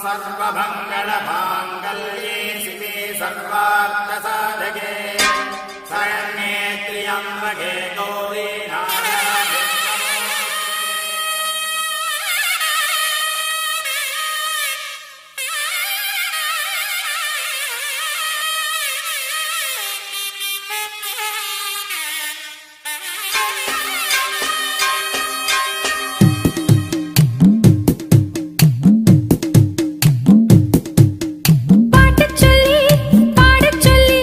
सर्वमङ्गलमाङ्गल्ये शिवे सर्वार्थसाधके शरण्ये त्र्यम्बके गौरी नारायणे பாடச் சொல்லி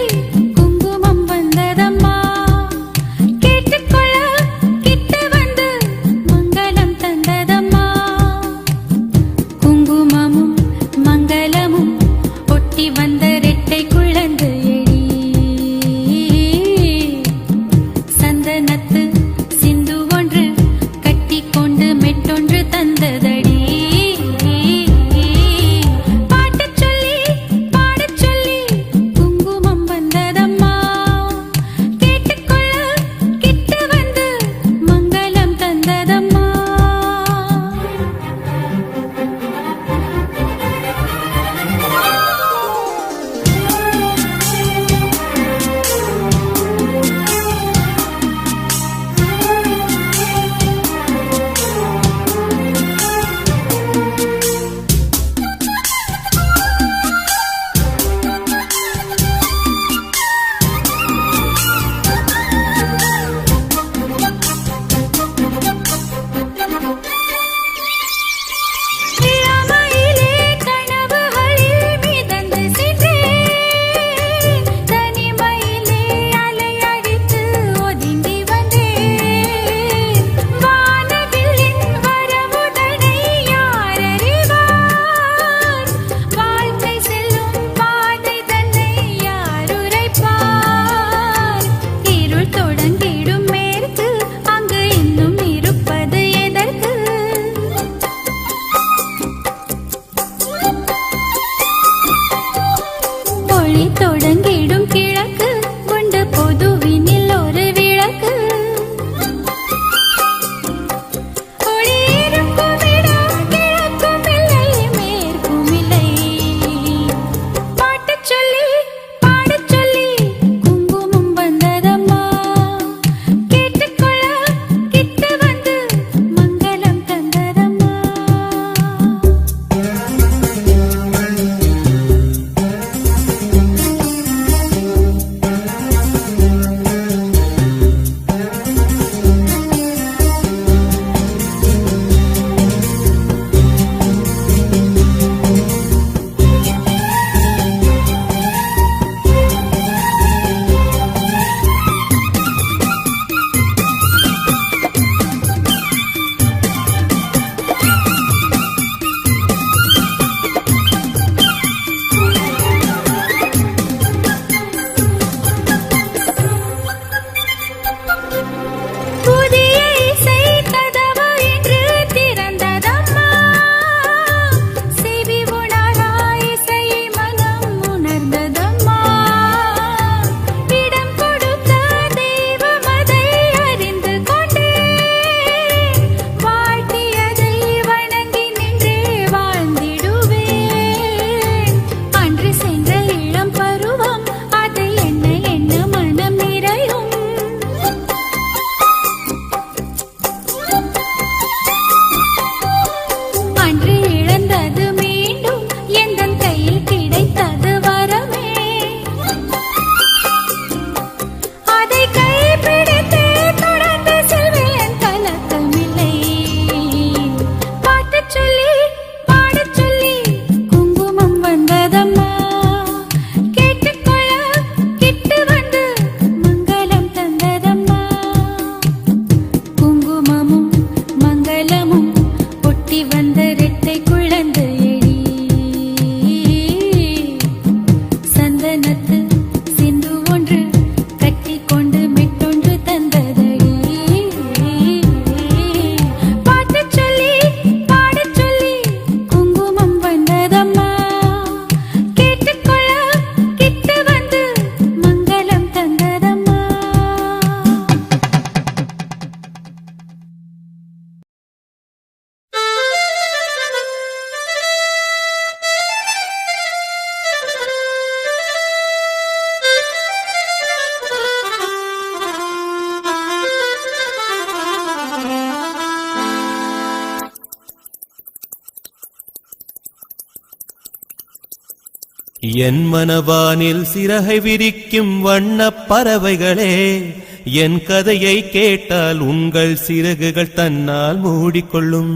என் மனவானில் சிறகை விரிக்கும் வண்ணப் பறவைகளே, என் கதையை கேட்டால் உங்கள் சிறகுகள் தன்னால் மூடிக்கொள்ளும்.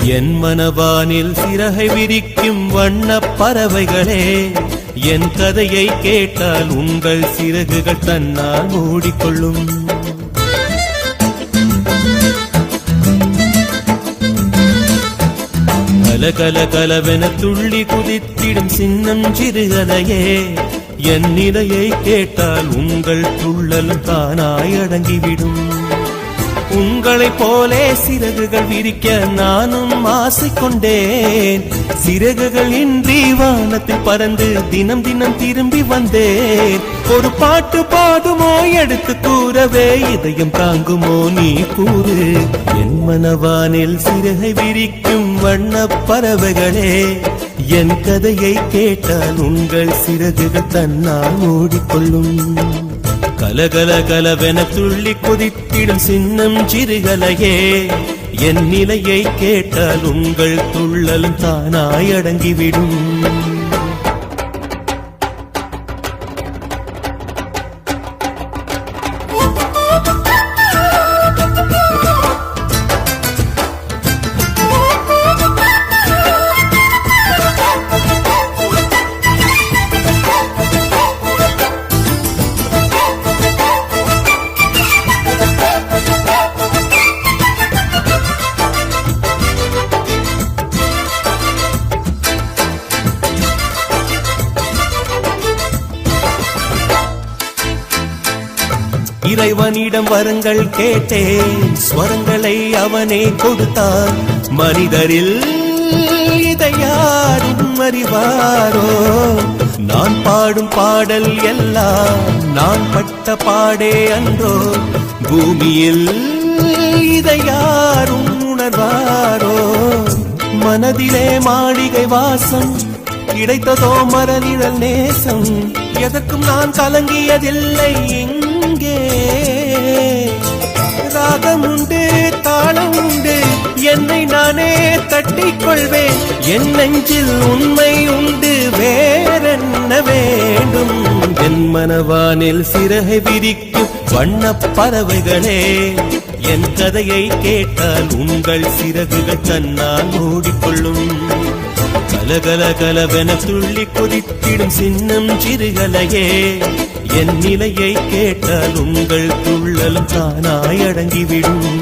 என் மனவானில் சிறகை விரிக்கும் வண்ணப் பறவைகளே, என் கதையை கேட்டால் உங்கள் சிறகுகள் தன்னால் மூடிக்கொள்ளும். கல கலவென துள்ளி குதித்திடும் சின்னம் சிறுகதையே, என் நிலையை கேட்டால் உங்கள் துள்ளலும் தானாய் அடங்கிவிடும். உங்களைப் போலே சிறகுகள் விரிக்க நானும் ஆசை கொண்டேன். சிறகுகள் இன்றி வானத்தில் பறந்து தினம் தினம் திரும்பி வந்தேன். ஒரு பாட்டு பாடுமோ எடுத்து கூறவே, இதயம் தாங்குமோ நீ கூறு. என் மனவானில் சிறகை விரிக்கும் வண்ணப் பறவைகளே, என் கதையை கேட்டால் உங்கள் சிறகுகள் தன்னால் மூடிக்கொள்ளும். கலகல கலவென துள்ளி குதித்திடும் சின்னம் சிறுகலையே, என் நிலையை கேட்டால் உங்கள் துள்ளலும் தானாய் அடங்கிவிடும். இறைவனிடம் வரங்கள் கேட்டேன், ஸ்வரங்களை அவனே கொடுத்தான். மனிதரில் இதை யாரும் அறிவாரோ? நான் பாடும் பாடல் எல்லாம் நான் பட்ட பாடே அன்றோ? பூமியில் இதை யாரும் உணர்வாரோ? மனதிலே மாளிகை வாசம் கிடைத்ததோ மரநிழல் நேசம், எதற்கும் நான் கலங்கியதில்லை. இங்கே ராகம் உண்டு, தாளம் உண்டு, என்னை நானே தட்டிக் கொள்வேன். என் நெஞ்சில் உண்மை உண்டு, வேறென்ன வேண்டும்? என் மனவானில் சிறகை விரிக்கும் வண்ணப் பறவைகளே, என் கதையை கேட்டால் உங்கள் சிறகுகள் தன்னால் மூடிக்கொள்ளும். கலகல கலவென துள்ளி குதித்திடும் சின்னம் சிறுகலையே, என் நிலையை கேட்டால் உங்கள் துள்ளலும் தானாய் அடங்கிவிடும்.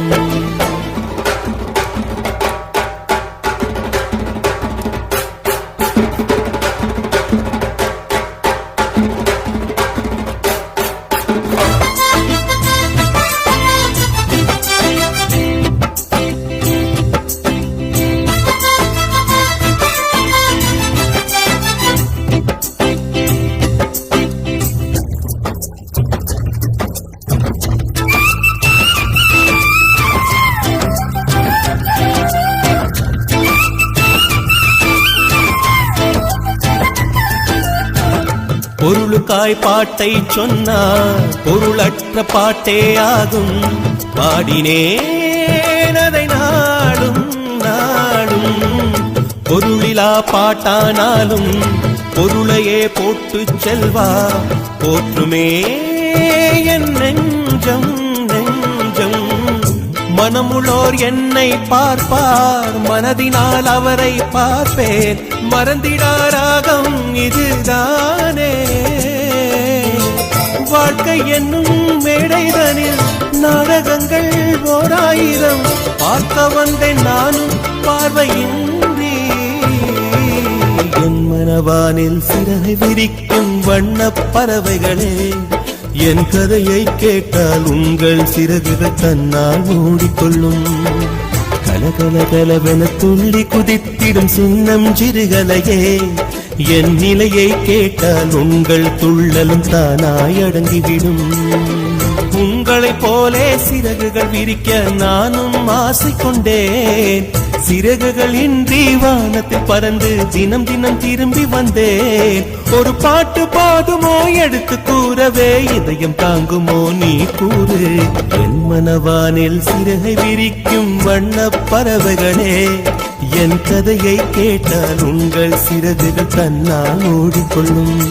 பொருளுக்காய் பாட்டை சொன்னார், பொருளற்ற பாட்டே ஆகும். பாடினேன் அதை நாடும் நாடும். பொருளிலா பாட்டானாலும் பொருளையே போட்டு செல்வா போற்றுமே என் நெஞ்சம் நெஞ்சம். மனமுள்ளோர் என்னை பார்ப்பார், மனதினால் அவரை பார்ப்பேன். மறந்திடாராகம் இதுதானே வாழ்க்கை என்னும் மேடைதனில் நாடகங்கள் ஓராயிரம் பார்க்க வந்தேன் நானும் பார்வையின்றி. என் மனவானில் சிறகை விரிக்கும் வண்ணப் பறவைகளே, என் கதையை கேட்டால் உங்கள் சிறகுகள் தன்னால் மூடிக்கொள்ளும். கலகல கலவென துள்ளி குதித்திடும் சின்னம் சிறுகலையே, என் நிலையை கேட்டால் உங்கள் துள்ளலும் தானாய் அடங்கிவிடும். உங்களைப் போலே சிறகுகள் விரிக்க நானும் ஆசை கொண்டேன். சிறகுகள் இன்றி வானத்தில் பறந்து தினம் தினம் திரும்பி வந்தேன். ஒரு பாட்டு பாடுமோ எடுத்து கூறவே, இதயம் தாங்குமோ நீ கூறு. என் மனவானில் சிறகை விரிக்கும் வண்ணப் பறவைகளே, என் கதையை கேட்டால் உங்கள் சிறகுகள் தன்னால் ஓடிக்கொள்ளும்.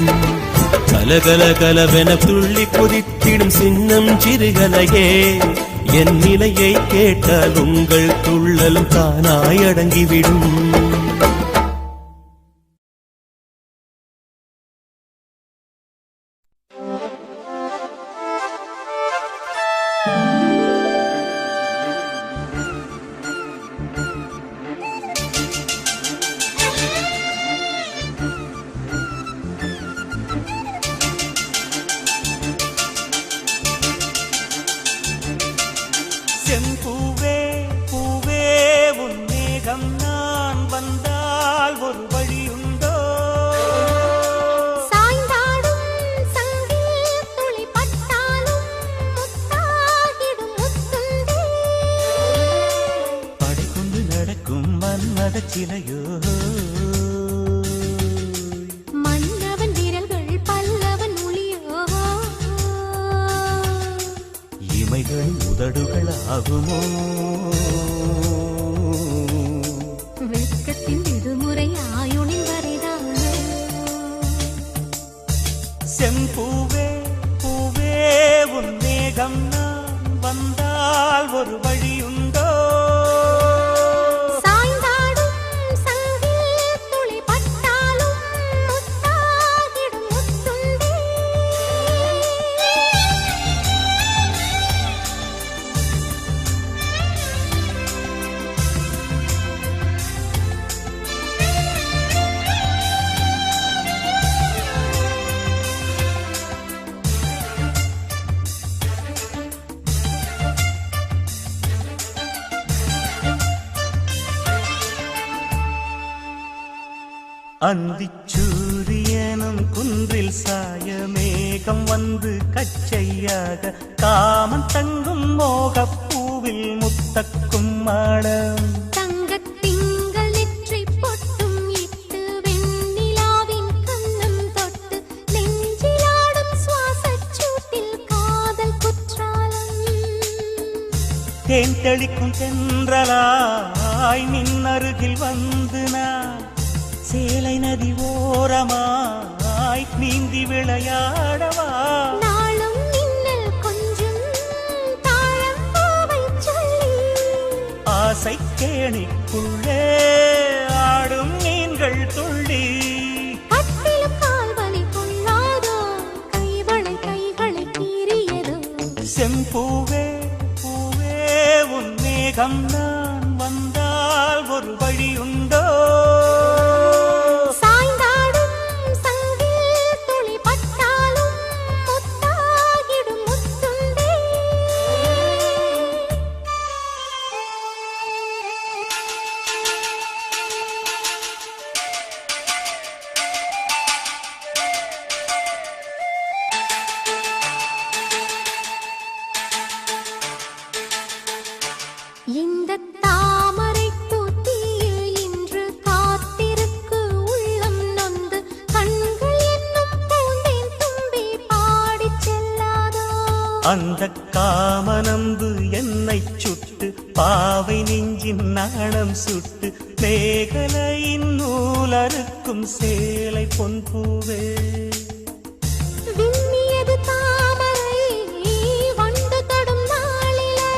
கலகல கலவென துள்ளி குதித்திடும் சின்னம் சிறுகலையே, என் நிலையை கேட்டால் உங்கள் துள்ளலும் தானாய் அடங்கிவிடும். செம்பூவே பூவே உன் மேகம் நான் வந்தால் ஒரு வழியுண்டோ? சாய்ந்தாடும் சங்கில் துளி பட்டாலும் முத்தாகிடும் முத்துண்டே. படை கொண்டு நடக்கும் மன்மத சிலையோ, மன்னவன் விரல்கள் பல்லவன் ஒளியோ. இமைகள் உதடுகள் ஆகுமோ? வெட்கத்தின் விடுமுறை ஆயுளின் வரைதானோ? செம்பூவே பூவே உன் மேகம் நான் வந்தால் ஒரு வழியுண்டோ? சாய்ந்தாடும் சங்கில் துளி பட்டாலும் முத்தாகிடும் முத்துண்டே. அந்திச்சூரியனும் குன்றில் சாய மேகம் வந்து கச்சையாக காமன் தங்கும் மோகப்பூவில் முத்தக்கும் மாடம். தங்கத் திங்கள் நெற்றிப் பொட்டும் இட்டு வெண்ணிலாவின் கன்னம் தொட்டு நெஞ்சிலாடும் சுவாசச் சூட்டில் காதல் குற்றாலம். தேன் தெளிக்கும் தென்றலாய் நின்னருகில் வந்து நான் சேலை நதி ஓரமாய் நீந்தி விளையாடவா? நாளும் மின்னல் கொஞ்சும் தாழம் பூவைச் சொல்லி, ஆசை கேணிக்குள்ளே ஆடும் மீன்கள் துள்ளி. கட்டிலும் கால்வலி கொள்ளாதோ, கைகளை கீறியதோ. செம்பூவே பூவே உன் மேகம் நான் வந்தால் ஒரு வழியுண்டோ? சாய்ந்தாடும் சங்கில் துளி பட்டாலும் முத்தாகிடும் முத்துண்டே. இந்த தாமரை பூத்தியில் இன்று காத்திருக்கு உள்ளம் நொந்து, கண்கள் என்னும் பூந்தேன் தும்பி பாடிச் செல்லாதோ. அந்த காமனம்பு என்னை சுட்டு பாவை நெஞ்சின் நாணம் சுட்டு மேகலையின் நூலறுக்கும் சேலை பொன்பூவே. விண்ணியது தாமரை வண்டு தொடும் நாளிலா,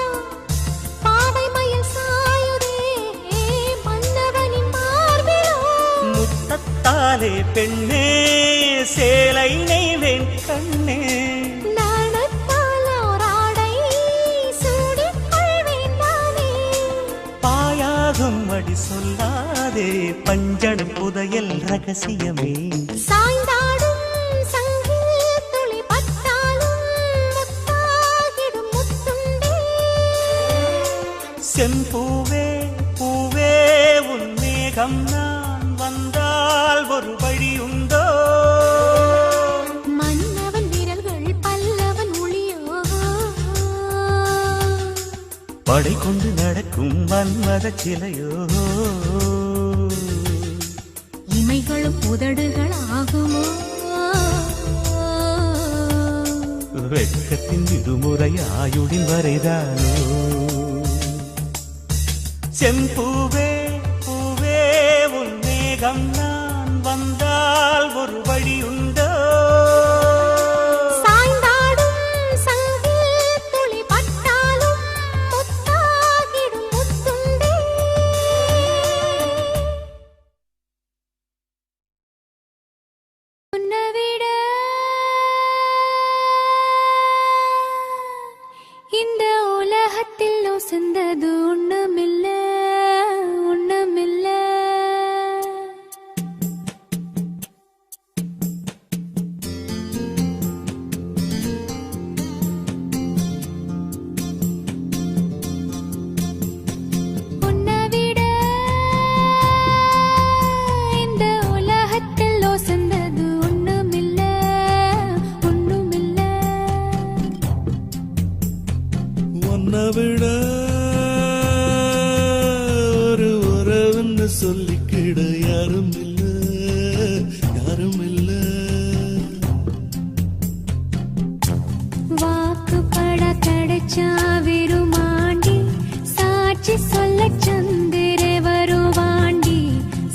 பாவை மயில் சாயுதே மன்னவனின் மார்பிலோ. முத்தத்தாலே பெண்ணே சேலை நெய்வேன் கண்ணே. நாணத்தால் ஓராடை சூடிக் கொள்வேன் நானே. பாயாகும் அடி சொல்லாதே பஞ்சடும் புதையல் ரகசியமே. சாய்ந்தாடும் சங்கில் துளி பட்டாலும் முத்தாகிடும் முத்துண்டே. செம்பூவே பூவே உன் மேகம் நான் வந்தால் ஒரு வழியுண்டோ? மன்னவன் விரல்கள் பல்லவன் ஒளியோ. படை கொண்டு நடக்கும் மன்மத சிலையோ இமைகளும் உதடுகள் ஆகுமோ வெட்கத்தின் விடுமுறை ஆயுடின் வரைதானோ செம்பூவே பூவே உன் மேகம் நான் வந்தால் ஒரு வழி உண்டோ சாய்ந்தாடும் சங்கில் துளி பட்டாலும் முத்தாகிடும் முத்துண்டே உன்னை விட இந்த உலகத்தில் உசந்தது ஒண்ணுமில்ல ஒண்ணுமில்ல உன்னை விட இந்த உலகத்தில் உசந்தது ஒண்ணுமில்ல ஒண்ணுமில்ல உன்னை விட ஒரு உறவுன்னு சொல்லிக்கிட யாரும் இல்ல யாரும் இல்ல வாக்குப்பட கிடைச்சா விருமாண்டி சாட்சி சொல்ல சந்திர வருவாண்டி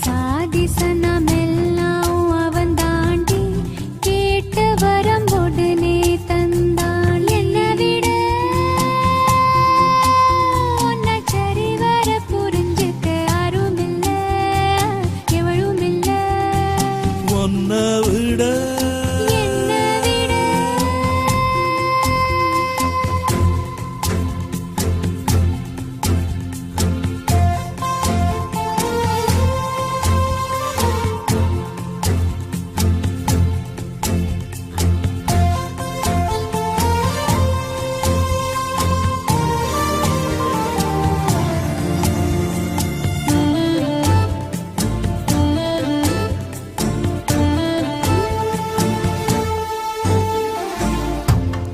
சாதி சனமெல்லாம் அவன் தாண்டி கேட்டு வரம் உடனே தந்தான் என்னை விட உன்னை சரிவர புரிஞ்சுக்க யாரும் இல்ல எவளும் இல்ல உன்னை விட என்னை விட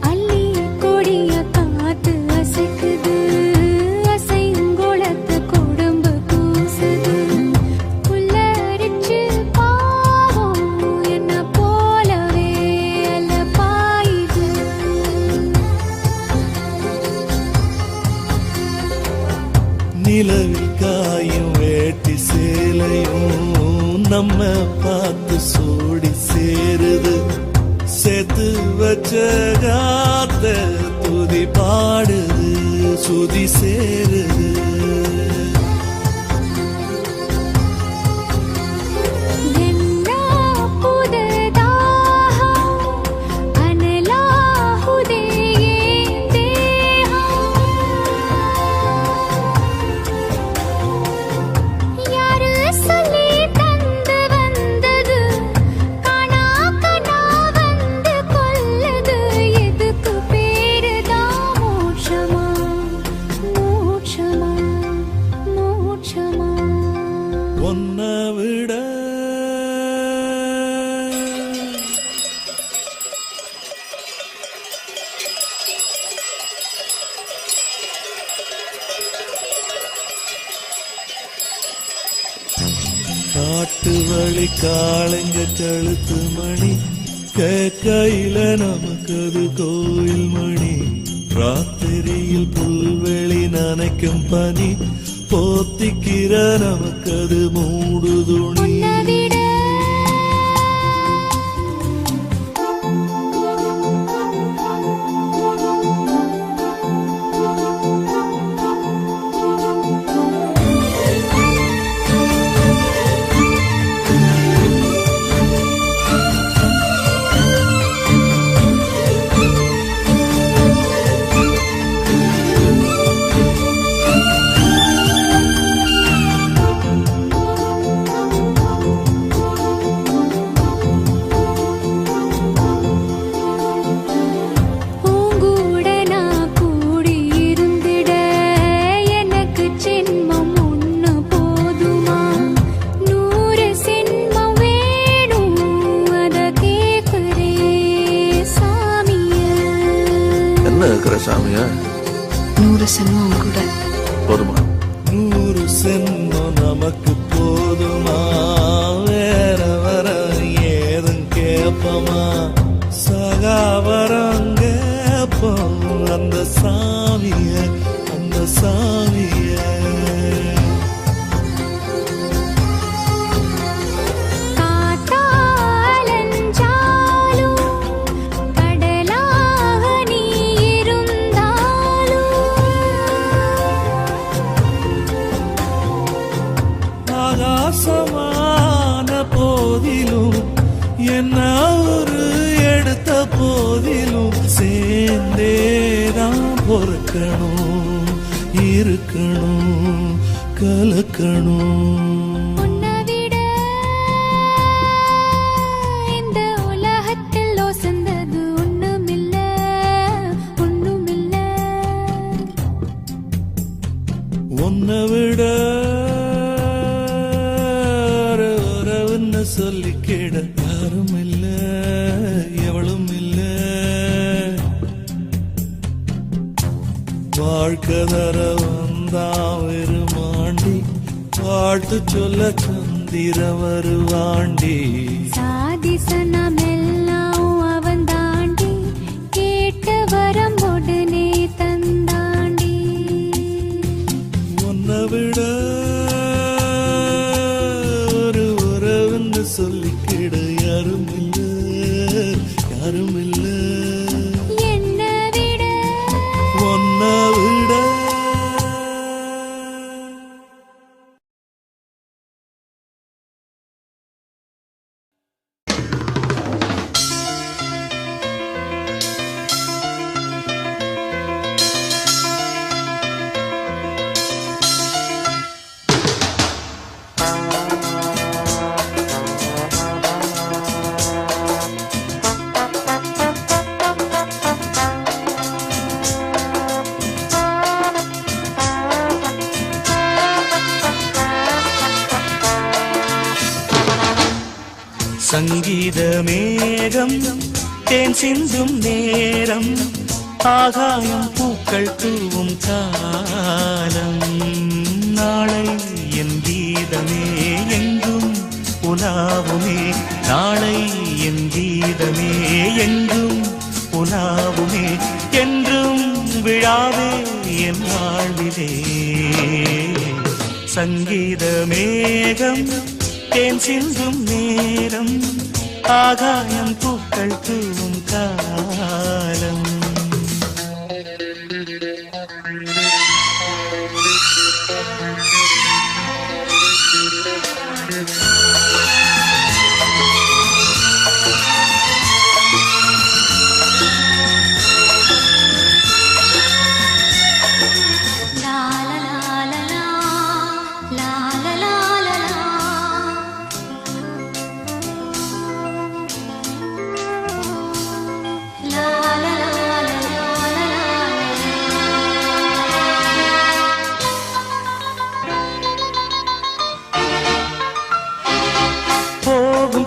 அள்ளி கொடிய காத்து அசைக்குது அசைங்குளத்து குடும்பு கூசுது புல்லரிச்சு பாவம் என்ன போலவே அல்ல பாயுது நிலவில் காயும் வேட்டி சேலையும் நம்ம பார்த்து சோடி சேருது சேர்த்து வச்ச காத்த துதி பாடுது சுதி சேருது என்ன புதுதாகம் அனலாகுதே என் தேகம் யாரு சொல்லி தந்து வந்தது காணா கனா வந்து கொல்லுது எதுக்கு பேருதான் மோட்சமா மோட்சமா மோட்சமா உன்னை விட காட்டு வழி காளைங்க கழுத்து மணி கேக்கையில நமக்கு அது கோயில் மணி ராத்திரியில் புல்வெளி நனைக்கும் பனி போத்திக்கிற நமக்கு அது மூடு துணி உன்னை விட இருக்கிற சாமியா 100 செல்வம் கூட போதுமா? 100 சென்மம் நமக்கு போதுமா? வேற வர ஏதும் கேப்பமா? சகாவரம் கேப்போம் அந்த சாமிய, அந்த சாமிய. ஆகாசமான போதிலும் என்ன ஒரு எடுத்த போதிலும் சேர்ந்தேதான் பொறுக்கணும், இருக்கணும், கலக்கணும். உன்னை விட சொல்லிக்கிட யாரும் இல்ல, எவளும் இல்ல. வாழ்க்கை தர வந்தா வெறுமாண்டி, வாழ்த்து சொல்ல சந்திர வருவாண்டி. சாதிசனமெல்லாம் அவன் தாண்டி, கேட்ட வரம் உடனே தந்தாண்டி. உன்னை விட சொல்லிக்கிட யாரும் இல்ல, யாரும் இல்ல. என்னை விட, உன்னை விட. சங்கீத மேகம் தேன் சிந்தும் நேரம், ஆகாயம் பூக்கள் தூவும் காலம். நாளை என் கீதமே எங்கும் உலாவுமே, நாளை என் கீதமே எங்கும் உலாவுமே. என்றும் விழாவே என் வாழ்விலே. சங்கீத மேகம் தேன் சிந்தும் நேரம், ஆகாயம் பூக்கள் தூவும் காலம்.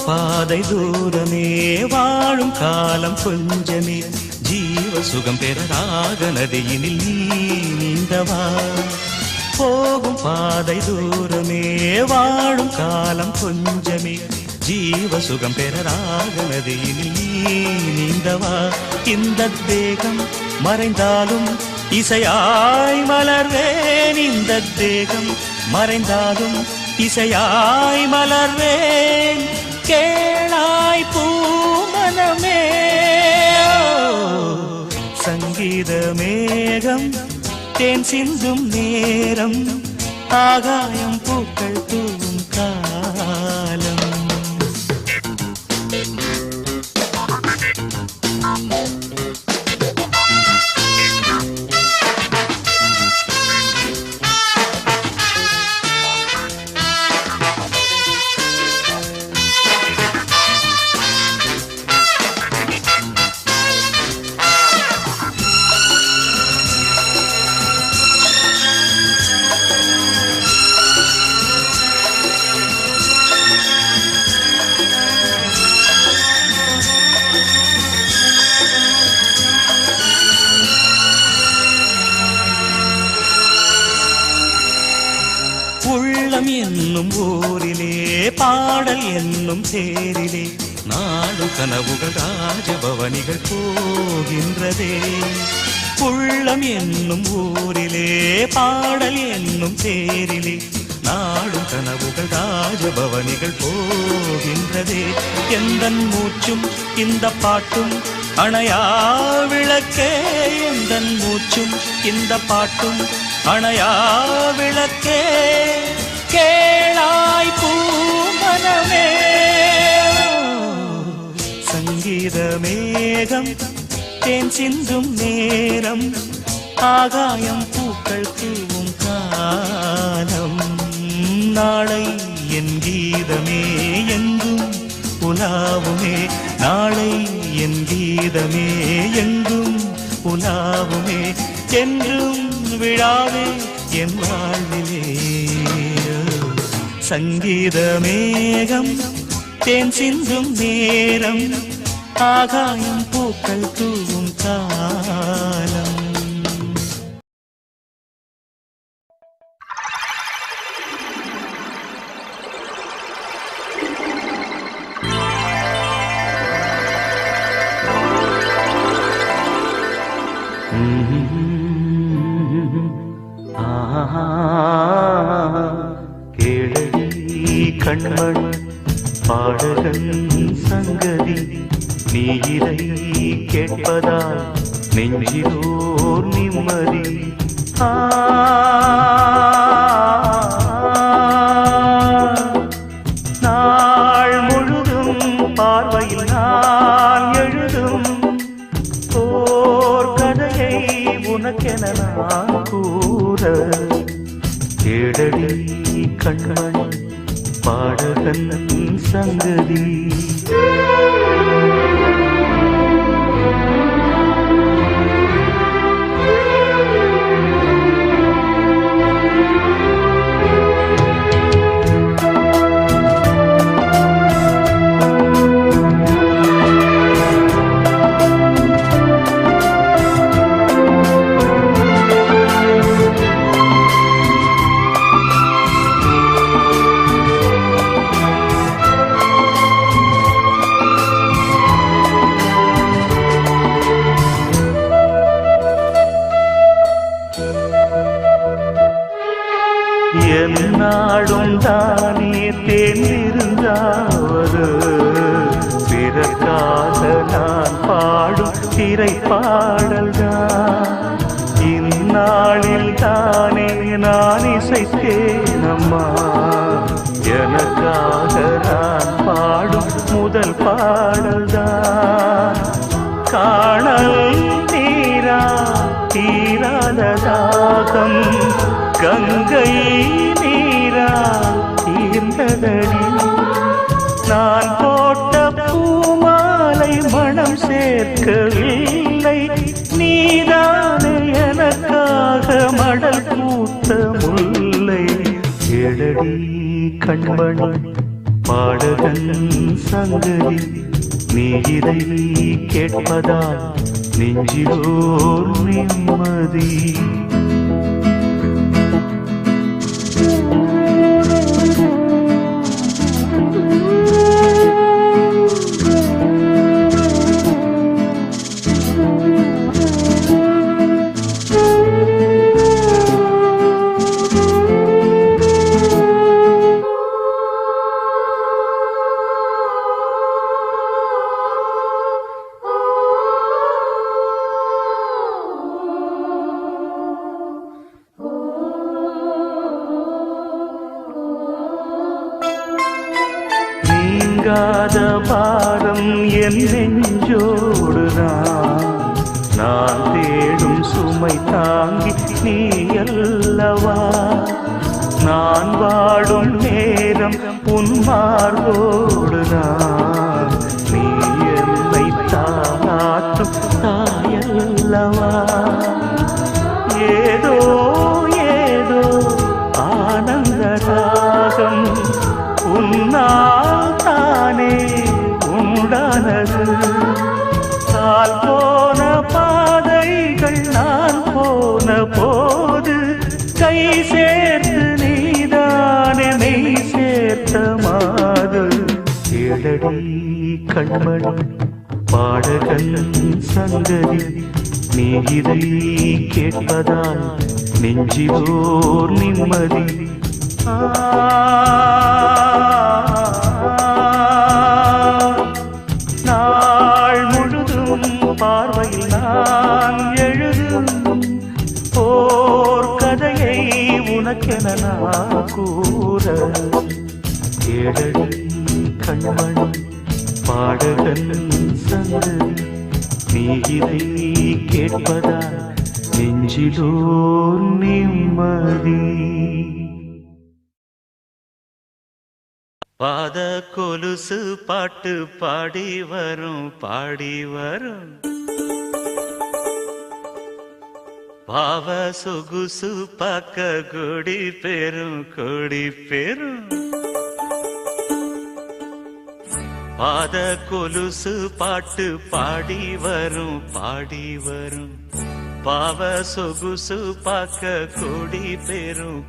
பாதை தூரமே, வாழும் காலம் கொஞ்சமே, ஜீவ சுகம் பெற ராக நதியினில் நீ நீந்தவா. போகும் பாதை தூரமே, வாழும் காலம் கொஞ்சமே, ஜீவ சுகம் பெற ராக நதியினில் நீ நீந்தவா. இந்த தேகம் மறைந்தாலும் இசையாய் மலர்வேன், இந்த தேகம் மறைந்தாலும் இசையாய் மலர்வேன். கேளாய் பூமனமே. சங்கீத மேகம் தேன் சிந்தும் நேரம், ஆகாயம் பூக்கள் தூவும் காலம். என்னும் ஊரிலே பாடல் என்னும் தேரிலே நாடு கனவுகள் ராஜபவனிகள் போகின்றதே. உள்ளம் என்னும் ஊரிலே பாடல் என்னும் தேரிலே நாடும் கனவுகள் ராஜபவனிகள் போகின்றதே. எந்தன் மூச்சும் இந்த பாட்டும் அணையா விளக்கே, எந்தன் மூச்சும் இந்த பாட்டும் அணையா விளக்கே. கேளாய் பூமனமே சங்கீத மேகம் தேன் சிந்தும் நேரம் ஆகாயம் பூக்கள் தூவும் காலம். நாளை என் கீதமே எங்கும் உலாவுமே, நாளை என் கீதமே எங்கும் உலாவுமே. என்றும் விழாவே என் வாழ்விலே. சங்கீத மேகம் தேன் சிந்தும் நேரம் ஆகாயம் பூக்கள் தூவும் காலம். கேளடி கண்மண் பாடகன் சங்கதி, நீ இதை கேட்பதால் நெஞ்சிலோர் நிம்மதி. நாள் முழுதும் பார்வையில் நான் எழுதும் ஓர் கதையை உனக்கென நான் கூற. கேளடி கண்மண் பாடகன் சங்கதி. என்னாடும் தானே தேர்ந்திருந்தாவது பிறக்காக நான் பாடும் திரை பாடல்தான். இந்நாளில் தானே நான் இசைத்தேனம்மா, எனக்காக நான் பாடும் முதல் பாடல்தான். காணல் நீரா தீராத தாகம் கங்கை நீரா தீர்ந்ததடி. நான் போட்ட பூமாலை மனம் சேர்க்கவில்லை, நீதானே எனக்காக மடல் பூத்த முல்லை. கேளடி கண்மணி பாடகன் சங்கதி, நீ இதை கேட்பதால் நெஞ்சிலோர் நிம்மதி. நீங்காத பாரம் என் நெஞ்சோடுதான், நான் தேடும் சுமை தாங்கி நீ அல்லவா. நான் வாடும் நேரம் உன் மார்போடுதான், நீ என்னை தாளாற்றும் தாயல்லவா. ஏதோ ஏதோ ஆனந்த ராகம் உன்னால் தானே உண்டானது. கால் போன பாதைகள் நான் போன போது கை சேர்த்து நீதானே மெய் ஏத்த மாது கேளடி கண்மணி பாடகன் சங்கதி நீ இதை கேட்பதால் நெஞ்சிலோர் நிம்மதி நாள் முழுதும் பார்வையில் நான் எழுதும் ஓர் கதையை உனக்கென நான் கூற கேளடி கண்மணி பாடகன் சங்கதி நீ இதை கேட்பதால் நெஞ்சிலோர் நிம்மதி பாத கொலுசு பாட்டு பாடி வரும் பாவ சொகுசு பார்க்க கொடி பெரும் பாத கொலுசு பாட்டு பாடி வரும் பாவ சொகுசு பார்க்க கொடி பெரும்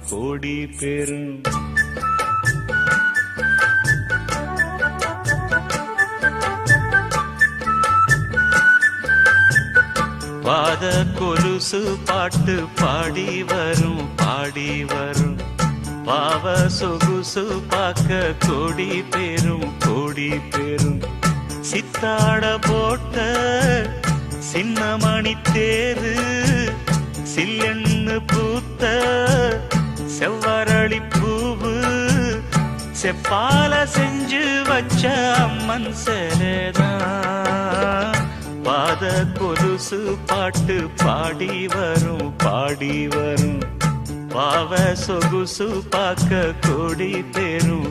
பாத கொலுசு பாட்டு பாடி வரும் பாவ சொகுசு பார்க்க கொடி பெரும் சித்தாட போட்ட சின்னமணி தேரு சில்லெண்ணு பூத்த செவ்வரளி பூவு செப்பால செஞ்சு வச்ச அம்மன் சேரதான் பாத கொலுசு பாட்டு பாடி வரும் பாவ சொகுசு பார்க்க கொடி பெரும்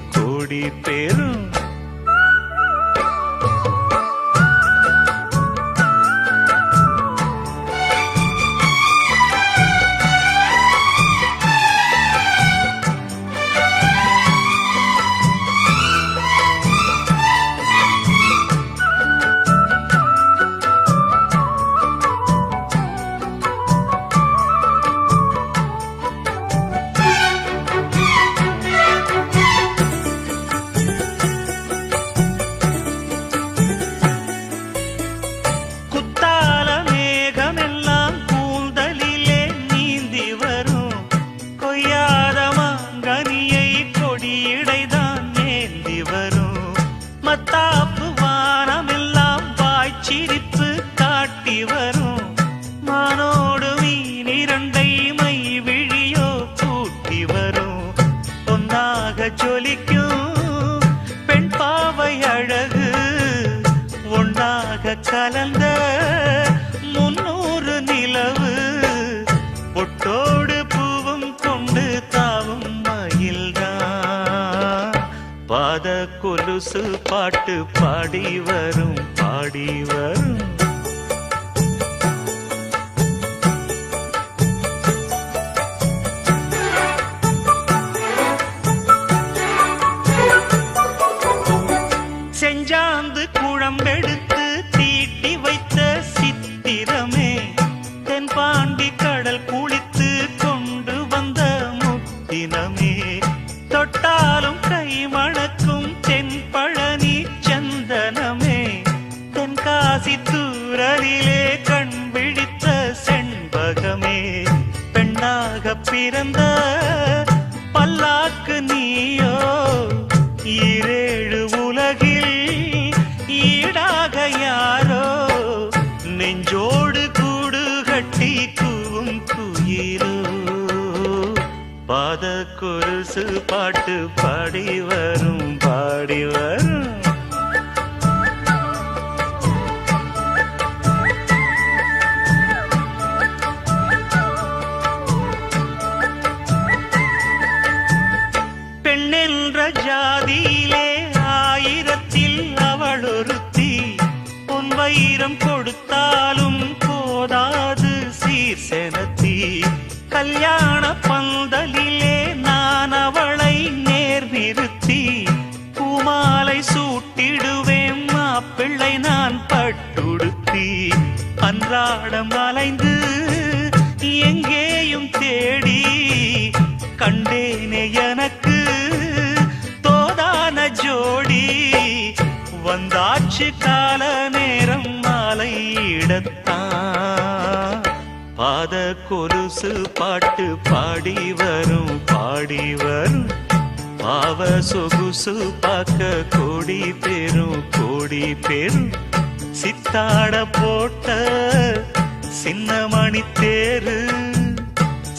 கலந்த 300 நிலவு பொட்டோடு பூவும் கொண்டு தாவும் மயில்தான் பாத கொலுசு பாட்டு பாடி வரும் செஞ்சாந்து குழம்பெடுத்து தீட்டி வைத்த சித்திரமே தென்பாண்டி கடல் குளித்து கொண்டு வந்த முத்தினமே தொட்டாலும் கை மணக்கும் தென்பழனி சந்தனமே தென்காசி தூரலிலே கண் விழித்த செண்பகமே பெண்ணாக பிறந்த பல்லாக்கு நீயோ ஈரேழு உலகில் ஈடாக யாரோ நெஞ்சோடு கூடு கட்டி கூவும் குயிலோ பாத கொலுசு பாட்டு பாடி வரும் பெண்ணென்ற ஜாதியிலே 1000ல் அவள் ஒருத்தி பொன் வைரம் கொடுத்தாலும் போதாது சீர் செனத்தி கல்யாண பந்தலிலே நான் அவளை நேர் நிறுத்தி பூமாலை பாத கொலுசு பாட்டு பாடி வரும் பாடி வரும் பாவ சொகுசு பார்க்க கோடி பேரும் சித்தாட போட்ட சின்ன மணி தேரு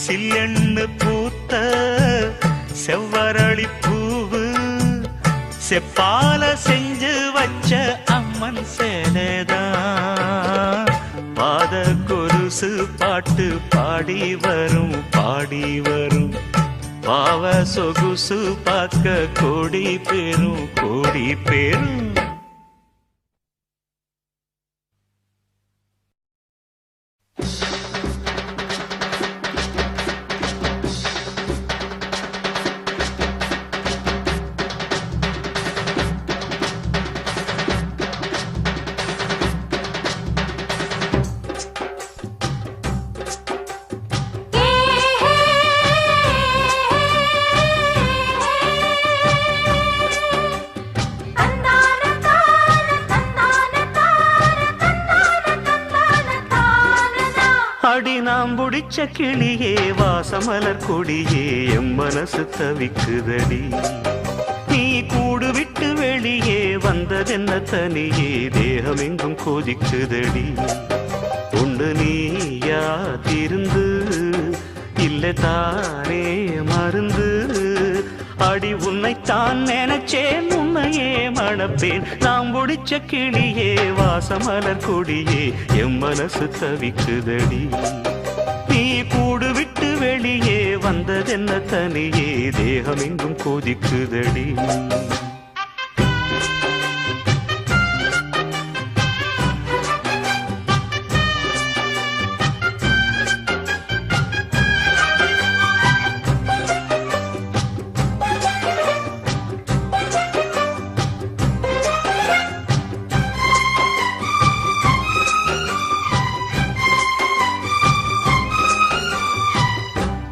சில்லெண்ணு பூத்த செவ்வரளி பூவு செப்பால செஞ்சு வச்ச அம்மன் சேலைதான் பாத கொலுசு பாட்டு பாடி வரும் பாவ சொகுசு பார்க்க கோடி பேரும் அடி நாம் புடிச்ச கிளியே வாசமலர் கொடியே எம் மனசு தவிக்குதடி நீ கூடு விட்டு வெளியே வந்ததென்ன தனியே தேகம் எங்கும் கொதிக்குதடி உண்டு நீயா திருந்து இல்லை தானே மருந்து அடி உன்னைத்தான் நினைச்சேன் உன்னையே மணப்பேன் நாம் புடிச்ச கிளியே வாசமலர் கொடியே எம் மனசு தவிக்குதடி நீ கூடு விட்டு வெளியே வந்ததென்ன தனியே தேகம் எங்கும் கொதிக்குதடி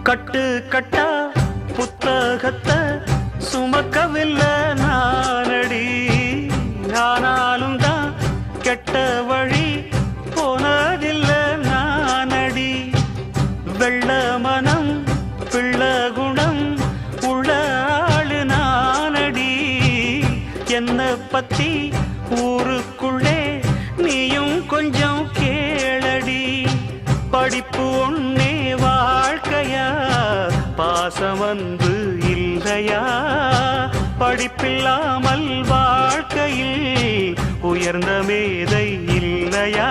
கட்டு கட்டா புத்தகத்தை சுமக்கவில்லை நானடி ஆனாலும் தான் கெட்ட வழி போனதில்லை நானடி வெள்ள மனம் பிள்ள குணம் உள்ள ஆளு நானடி என்னை பத்தி ஊருக்குள்ளே நீயும் கொஞ்சம் கேளடி படிப்பு ஒன்னே வாழ்க்கையா பாசம் வந்து இல்லையா படிப்பில்லாமல் வாழ்க்கையில் உயர்ந்த மேதை இல்லையா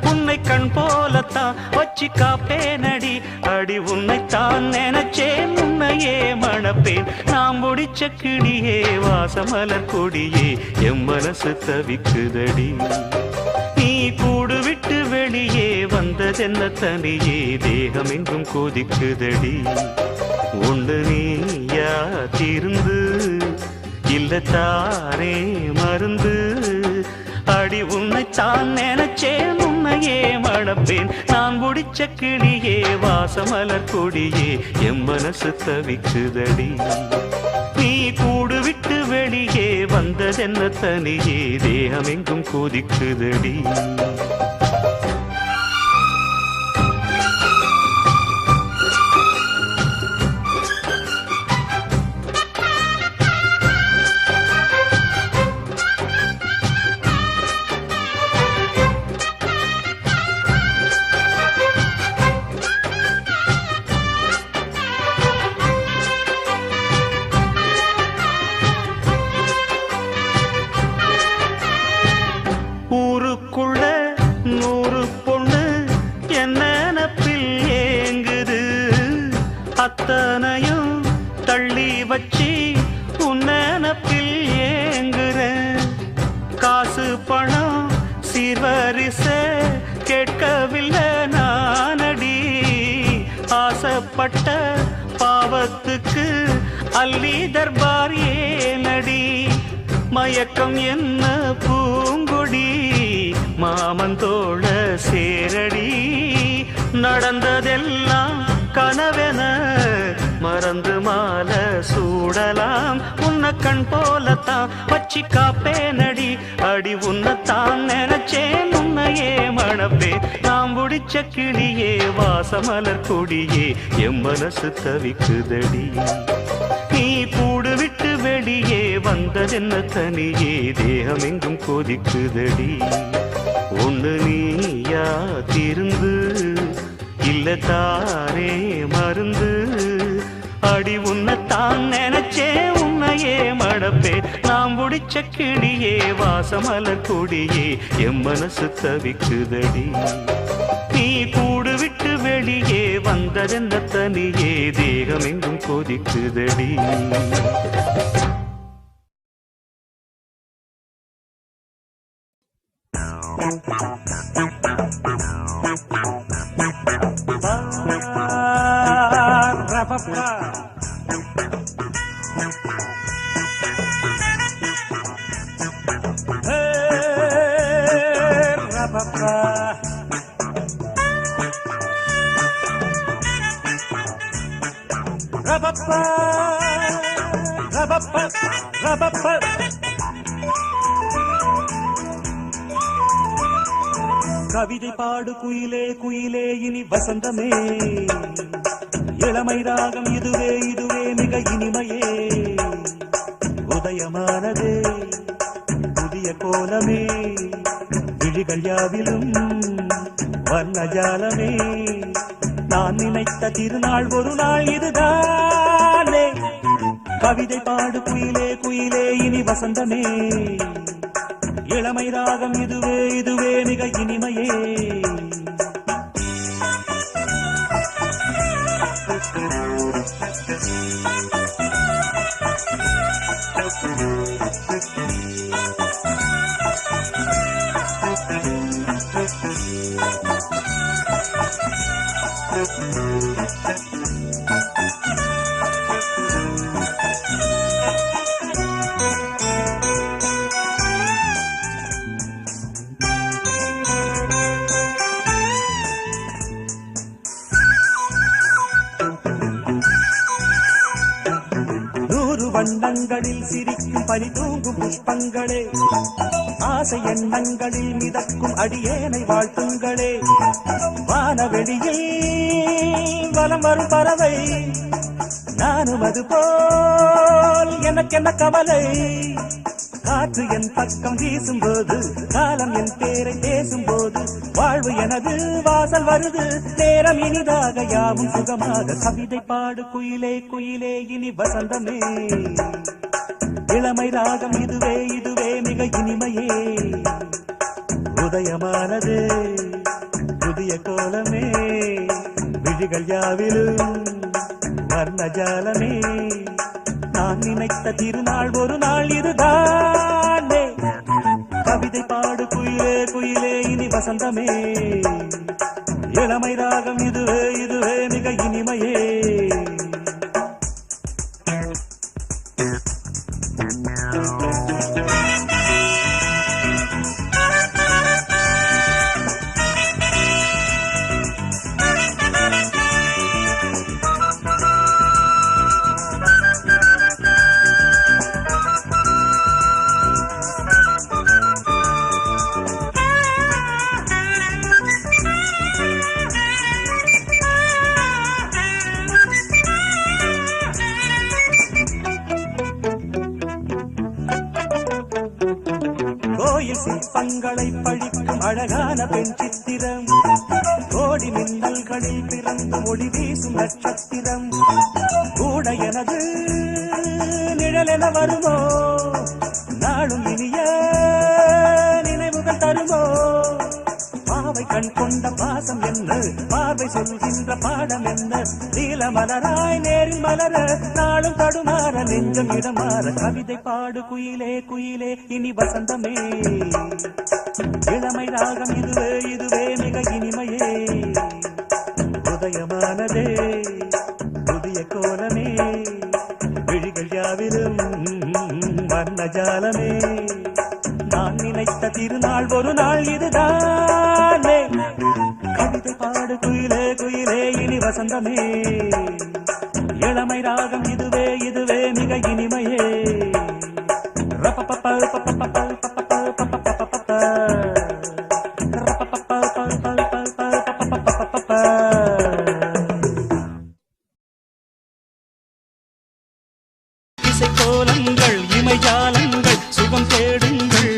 உன்னை கண் போலத்தான் வச்சு காப்பேனடி அடி உன்னைத்தான் நினைச்சேன் உன்னையே மணப்பேன் நாம் முடிச்ச கிளியே வாசமலர் கொடியே எம் மனசு தவிக்குதடி நீ கூடு விட்டு வெளியே வந்ததென்ன தனியே தேகம் எங்கும் கொதிக்குதடி உண்டு நீயா திருந்து இல்ல தானே மருந்து அடி உன்னைத்தான் நினைச்சேன் உன்னையே மணப்பேன் நான் முடிச்ச கிளியே வாசமலர் கொடியே எம் மனசு தவிக்குதடி நீ கூடு விட்டு வெளியே வந்ததென்ன தனியே தேகம் எங்கும் கொதிக்குதடி ஊருக்குள்ள 100 பொண்ணு என்ன நினப்பில் ஏங்குது அத்தனையும் தள்ளி வச்சு உன் நினப்பில் ஏங்குற காசு பணம் சீர்வரிச கேட்கவில்லை நானடி ஆசைப்பட்ட பாவத்துக்கு அள்ளி தர்பார் ஏனடி மயக்கம் என்ன பூங்கொடி மாமந்தோள சேரடி நடந்ததெல்லாம் கனவென மறந்து மாலை சூடலாம் உன்னை கண் போலத்தான் வச்சி காப்பே நடி அடி உன்னைத்தான் நினைச்சேன் உன்னையே மணப்பே நாம் முடிச்ச கிளியே வாசமலர் கொடியே எம் மனசு தவிக்குதடி நீ கூடு விட்டு வெளியே வந்ததென்ன தனியே தேகம் எங்கும் கொதிக்குதடி ஒண்ணு நீயா திருந்து இல்ல தானே மருந்து அடி உன்னைத்தான் நினைச்சே உன்னையே மடப்பே நாம் முடிச்ச கிளியே வாசமலர் கொடியே எம் மனசு தவிக்குதடி நீ கூடு விட்டு வெளியே வந்ததென்ன தனியே தேகம் எங்கும் கொதிக்குதடி கவிதை பாடு குயிலே குயிலே இனி வசந்தமே இளமை ராகம் இதுவே இதுவே மிக இனிமையே உதயமானதே புதிய கோலமே விழிகள் யாவிலும் வர்ணஜாலமே நான் நினைத்த திருநாள் ஒரு நாள் இதுதானே கவிதை பாடு குயிலே குயிலே இனி வசந்தமே இளமை ராகம் இதுவே இதுவே மிக இனிமையே வண்ணங்களில் சிரிக்கும் பனி தூங்கும் புஷ்பங்களே ஆசை எண்ணங்களில் மிதக்கும் அடியேனை வாழ்த்துங்களே வானவெளியில் வலம் வரும் பறவை நானும் அது போல் எனக்கென்ன கவலை காற்று என் பக்கம் வீசும்போது காலம் என் பேரை பேசும்போது வாழ்வு எனது வாசல் வருது நேரம் இனிதாக யாவும் சுகமாக கவிதை பாடு குயிலே குயிலே இனி வசந்தமே இளமை ராகம் இதுவே இதுவே மிக இனிமையே உதயமானது புதிய கோலமே விழிகள் யாவிலும் வர்ணஜாலமே நான் நினைத்த திருநாள் ஒரு நாள் இதுதானே கவிதை பாடு குயிலே குயிலே இனி வசந்தமே இளமை ராகம் இதுவே இதுவே மிக இனிமையே சிற்பங்களை பழிக்கும் அழகான பெண் சித்திரம் கோடி மின்னல்களில் பிறந்து ஒளி வீசும் நட்சத்திரம் கூட எனது நிழலென வருமோ நாளும் இனிய நினைவுகள் தருமோ பாவை கண் கொண்ட பாசம் என்ன பார்வை சொல்கின்ற பாடம் என்ன நீல மலராய் நேரில் மலர நாளும் தடுமாற நெஞ்சம் இடமாற கவிதை பாடு குயிலே குயிலே இனி வசந்தமே இளமை ராகம் இதுவே இதுவே மிக இனிமையே உதயமானதே புதிய கோலமே விழிகள் யாவிலும் வர்ணஜாலமே நான் நினைத்த திருநாள் ஒரு நாள் இதுதானே கவிதை பாடு குயிலே குயிலே இனி வசந்தமே இளமை ராகம் இதுவே இதுவே மிக இனிமையே இசைக்கோலங்கள் இமைஜாலங்கள் சுகம் தேடுங்கள்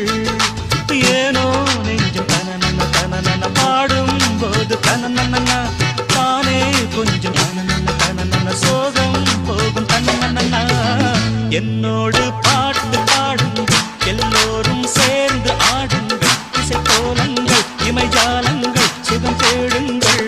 ஏனோ நெஞ்சம் தனனன தனனன பாடும் போது தனனன தானே கொஞ்சம் தனனன தனனன சோகம் போகும் தனனன என்னோடு பாட்டு பாடுங்கள் எல்லோரும் சேர்ந்து ஆடுங்கள் இசைக்கோலங்கள் இமைஜாலங்கள் சுகம் தேடுங்கள்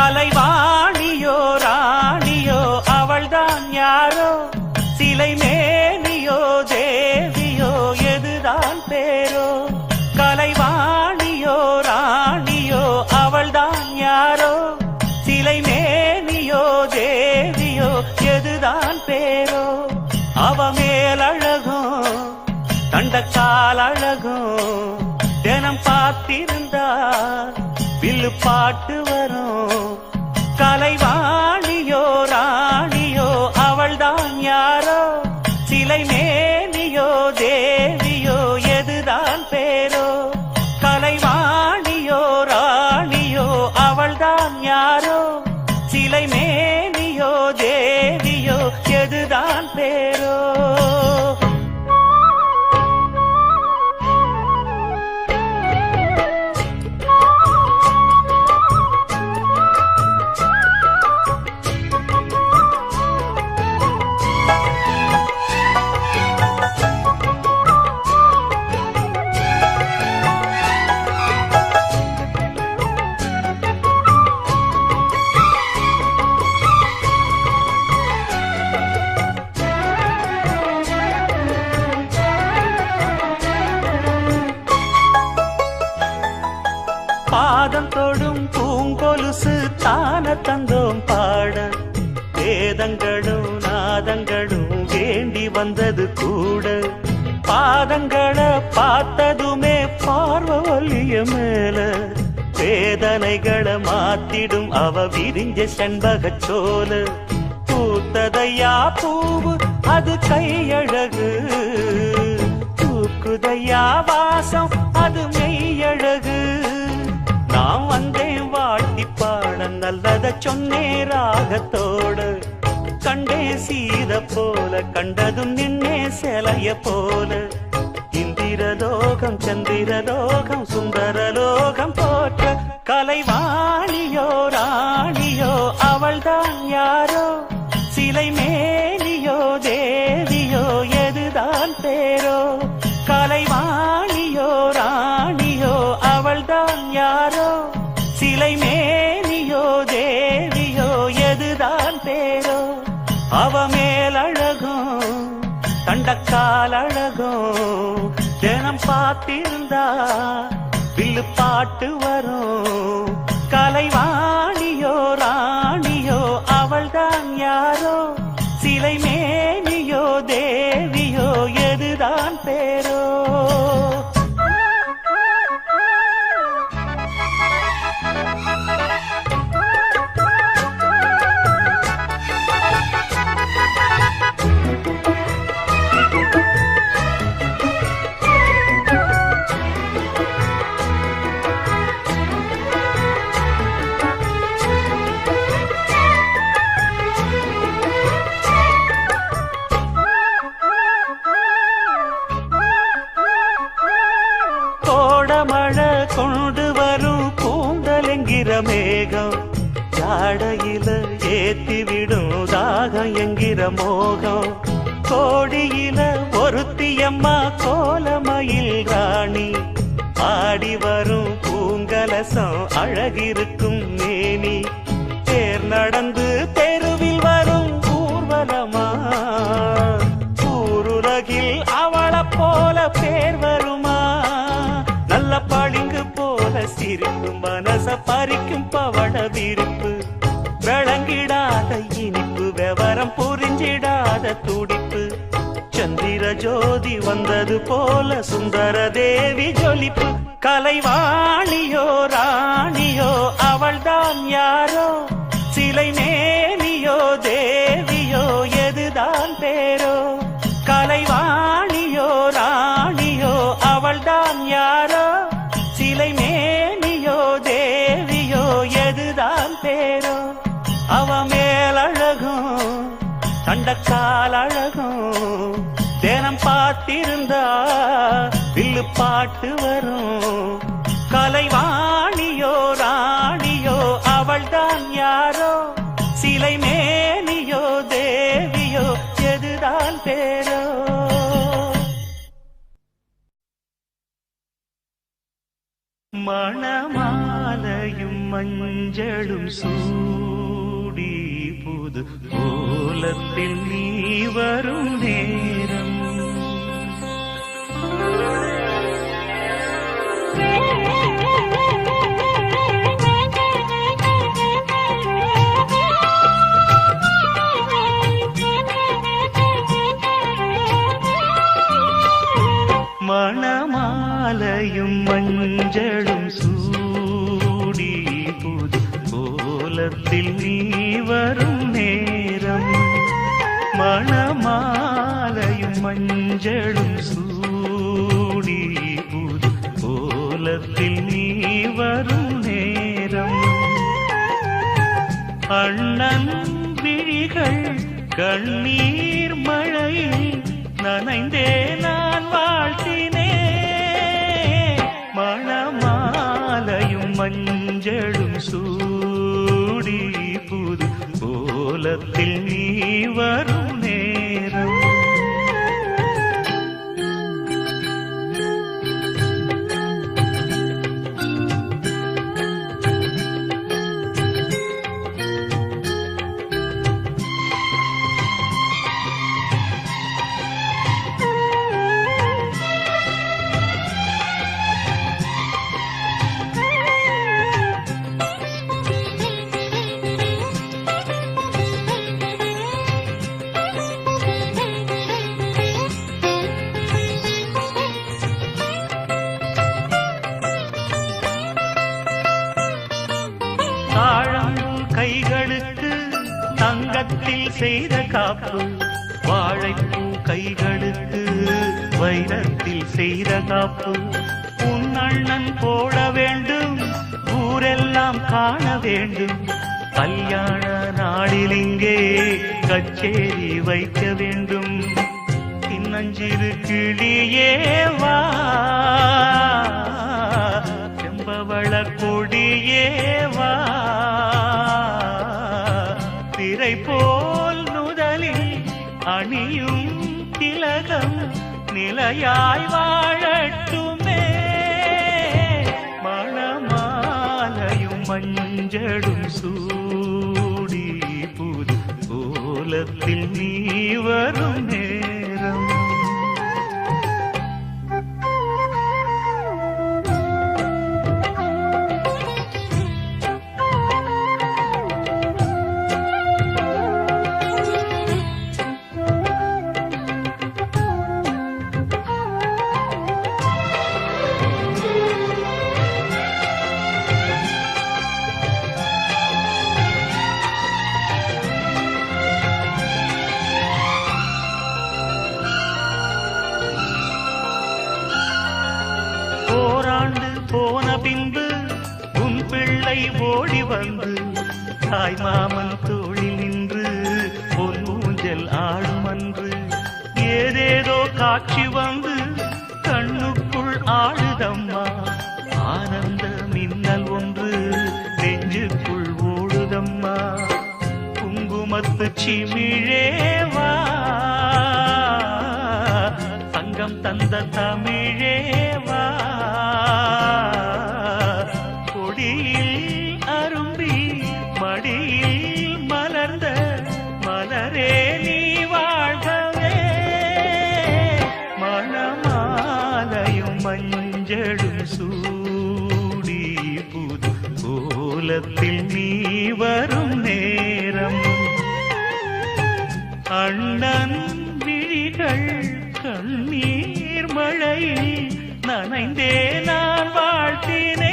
கலைவாணியோ ராணியோ அவள்தான் யாரோ சிலை மேனியோ தேவியோ எதுதான் பேரோ கலைவாணியோ ராணியோ அவள்தான் யாரோ சிலை மேனியோ தேவியோ எதுதான் பேரோ அவ மேலழகோ தண்டக்கால் அழகோ தினம் பார்த்திருந்தா வில்லு பாட்டு வரும் கலைவாணியோ ராணியோ அவள்தான் யாரோ சிலை மேனியோ தேவியோ எதுதான் பேரோ கலைவாணியோ ராணியோ அவள்தான் யாரோ சிலை மேனியோ தேவியோ எதுதான் பேரோ பாதம் தொடும் பூங்கொலுசு தான தந்தோம் பாட வேதங்களும் நாதங்களும் வேண்டி வந்தது கூட பாதங்களை பார்த்ததுமே பார்வலிய மேல வேதனைகளை மாத்திடும் அவ விரிஞ்ச செண்பகச் சோல பூத்ததையா பூவு அது கையழகு தூக்குதையா வாசம் அது மெய்யழகு நான் வந்தேன் வாழ்த்தி பாட நல்லத சொன்னே ராகத்தோடு கண்டே சீத போல கண்டதும் நின்னே சிலைய போல இந்திரலோகம் சந்திரலோகம் சுந்தரலோகம் போற்ற கலைவாணியோ ராணியோ அவள்தான் யாரோ சிலை மேனியோ தேவியோ எதுதான் பேரோ கலைவாணியோ ராணியோ அவள்தான் யாரோ சிலை மேனியோ தேவியோ எதுதான் பேரோ அவ மேலழகும் தண்டக்கால் அழகும் தினம் பார்த்திருந்தா வில்லு பாட்டு வரும் கலைவாணியோ ராணியோ அவள்தான் யாரோ சிலை மேனியோ தேவியோ எதுதான் பேரோ மழை கொண்டு வரும் கூந்தலெங்கிற மேகம் ஜாடையில ஏத்தி விடும் தாகம் என்கிற மோகம் கோடியில ஒருத்தியம்மா கோலமயில் ராணி ஆடி வரும் பூங்கலசம் அழகிருக்கும் மேனி தேர் நடந்து தெருவில் வரும் ஊர்வலமா ஊருலகில் அவளை போல பேர் வருமா நல்ல பளிங்கு போல சிரிப்பு மனச பறிக்கும் பவள விருப்பு விளங்கிடாத இனிப்பு விவரம் புரிஞ்சிடா ஜோதி வந்தது போல சுந்தர தேவி ஜொலிப்பு. கலைவாணியோ ராணியோ அவள்தான் யாரோ, சிலை மேனியோ தேவியோ எதுதான் பேரோ. கலைவாணியோ ராணியோ அவள்தான் யாரோ, சிலை மேனியோ தேவியோ எதுதான் பேரோ. அவ மேலழகும் தண்டக்கால் அழகும் தினம் பார்த்திருந்தா வில்லு பாட்டு வரும். கலைவாணியோ ராணியோ அவள்தான் யாரோ, சிலை மேனியோ தேவியோ எதுதான் பேரோ. மணமாலையும் மஞ்சளும் சூடி புது கோலத்தில் நீ வரும் நேரம். மணமாலையும் மஞ்சளும் சூடி புது கோலத்தில் நீ வரும் நேரம். மணமாலையும் மஞ்சளும் சூடி புது கோலத்தில் நீ வரும் நேரம். அண்ணன் விழிகள் கண்ணீர் மழையில் நனைந்தே நான் வாழ்த்தினே. மணமாலையும் மஞ்சளும் சூடி புது கோலத்தில் நீ வரும் நேரம். கைகளுக்கு தங்கத்தில் செய்த காப்பு, வாழைப்பூ கைகளுக்கு வைரத்தில் செய்த காப்பு. உன் அண்ணன் போட வேண்டும், ஊரெல்லாம் காண வேண்டும். கல்யாண நாளில் இங்கே கச்சேரி வைக்க வேண்டும். சின்னஞ்சிறு கிளியே வா, செம்பவள கொடியே வா. திரை போல் நுதலில் அணியும் திலகம் நிலையாய் வாழட்டுமே. மணமாலையும் மஞ்சளும் சூடி புது கோலத்தில் நீ வரும் நேரம். போன பின்பு உன் பிள்ளை ஓடி வந்து தாய் மாமன் தோளில் நின்று பொன் ஊஞ்சல் ஆடும் அன்று. ஏதேதோ காட்சி வந்து கண்ணுக்குள் ஆடுதம்மா. ஆனந்த மின்னல் ஒன்று நெஞ்சுக்குள் ஓடுதம்மா. குங்குமத்து சிமிழேவா, சங்கம் தந்த தமிழேவா. கொடியில் அரும்பி மடியில் மலர்ந்த மலரே நீ வாழ்கவே. மணமாலையும் மஞ்சளும் சூடி புது கோலத்தில் நீ வரும் நேரம். அண்ணன் விழிகள் கண்ணீர் மழையில் நனைந்தே நான் வாழ்த்தினே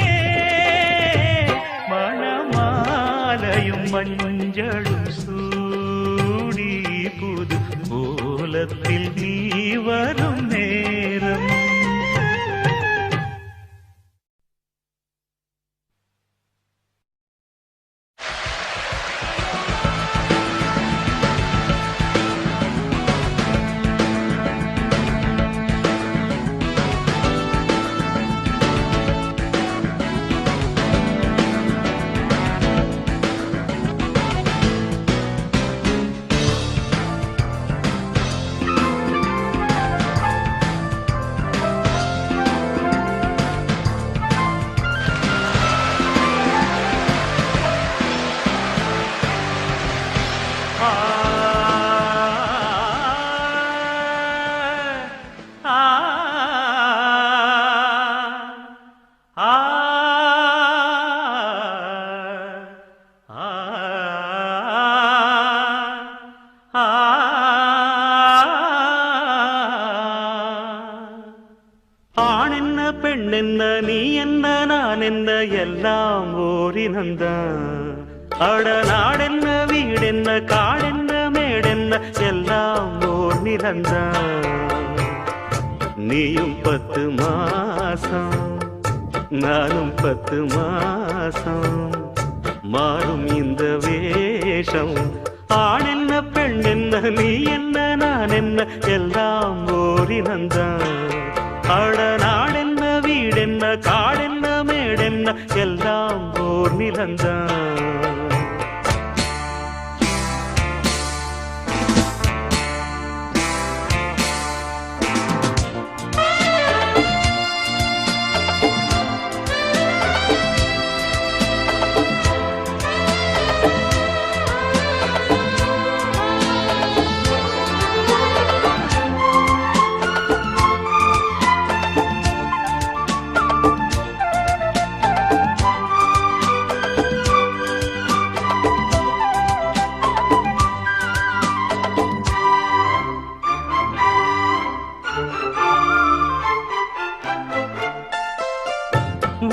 மணமாலையும் மஞ்சளும் சூடி புது கோலத்தில் நீ வரும் நேரம் ஆணென்ன பெண்ணென்ன நீ என்ன நான் என்ன எல்லாம் ஓரினந்தான் அட நாடென்ன வீடென்ன காடென்ன மேடென்ன எல்லாம் ஓர் நிலந்தான் நீயும் 10 மாசம் நானும் 10 மாசம் மாறும் இந்த வேஷம் ஆணென்ன பெண்ணென்ன நீ என்ன நான் என்ன எல்லாம் ஓரினந்தான் அட நாடென்ன வீடென்ன காடென்ன மேடென்ன எல்லாம் ஓர் நிலந்தான்